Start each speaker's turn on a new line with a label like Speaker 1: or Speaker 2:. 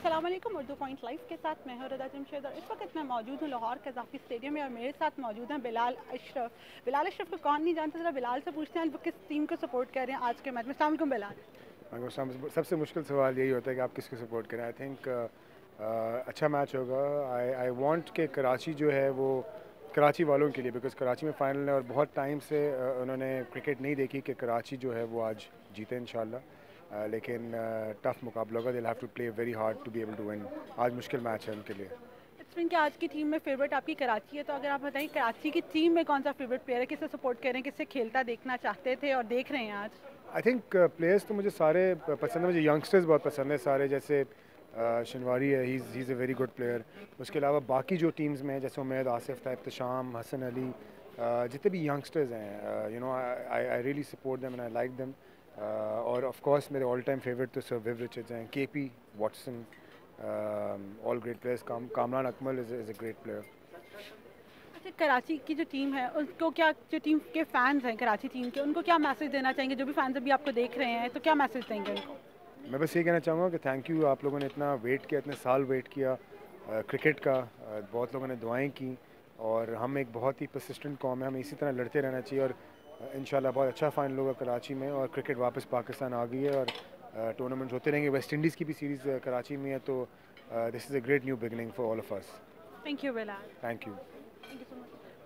Speaker 1: अस्सलाम वालेकुम। Urdu point live के साथ मैं हूं रदा जमशेद और इस वक्त मैं मौजूद हूं लाहौर कज़ाफ़ी स्टेडियम में और मेरे साथ मौजूद हैं बिलाल अशरफ। बिलाल अशरफ को कौन नहीं जानता, ज़रा बिलाल से पूछते हैं वो किस टीम को सपोर्ट कर रहे हैं आज के मैच में। अस्सलाम वालेकुम बिलाल।
Speaker 2: सबसे मुश्किल सवाल यही होता है कि आप किसको सपोर्ट करें। आई थिंक अच्छा मैच होगा। आई वांट कि कराची जो है वो कराची वालों के लिए, बिकॉज़ कराची में फ़ाइनल है और बहुत टाइम से उन्होंने क्रिकेट नहीं देखी कि कराची जो है वो आज जीते इंशाल्लाह। लेकिन टफ मुकाबला होगा। They have to play very hard to be able to win. आज मुश्किल मैच है उनके लिए।
Speaker 1: इट्स कि आज की टीम में फेवरेट आपकी कराची है, तो अगर आप बताएं कराची की टीम में कौन सा फेवरेट प्लेयर है, किसे सपोर्ट कर रहे हैं, किससे खेलता देखना चाहते थे और देख रहे हैं आज?
Speaker 2: आई थिंक प्लेयर्स तो मुझे सारे पसंद है। मुझे यंगस्टर्स बहुत पसंद है सारे, जैसे शनवारी है, he is a very good player. उसके अलावा बाकी जो टीम्स में हैं जैसे उमैद, आसिफ, तशाम, हसन अली, जितने भी यंगस्टर्स हैं, you know I really support them and I like them. और ऑफ कोर्स मेरे ऑल टाइम फेवरेट तो सर विव रिचर्ड्स हैं, KP, Watson, all great players. Kamran Akmal is a great player.
Speaker 1: अच्छा, कराची की जो टीम है उनको क्या, जो टीम के फैंस हैं कराची टीम के, उनको क्या मैसेज देना चाहेंगे? जो भी फैंस अभी आपको देख रहे हैं तो क्या मैसेज देंगे उनको?
Speaker 2: मैं बस ये कहना चाहूँगा कि थैंक यू, आप लोगों ने इतना वेट किया, इतने साल वेट किया क्रिकेट का। बहुत लोगों ने दुआएं की और हम एक बहुत ही परसिस्टेंट कौम है, हमें इसी तरह लड़ते रहना चाहिए। और इंशाल्लाह बहुत अच्छा फाइनल होगा कराची में और क्रिकेट वापस पाकिस्तान आ गई है और टूर्नामेंट होते रहेंगे। वेस्ट इंडीज़ की भी सीरीज़ कराची में है, तो this is a great new beginning for all of us.
Speaker 1: Thank you Bilal.
Speaker 2: Thank you.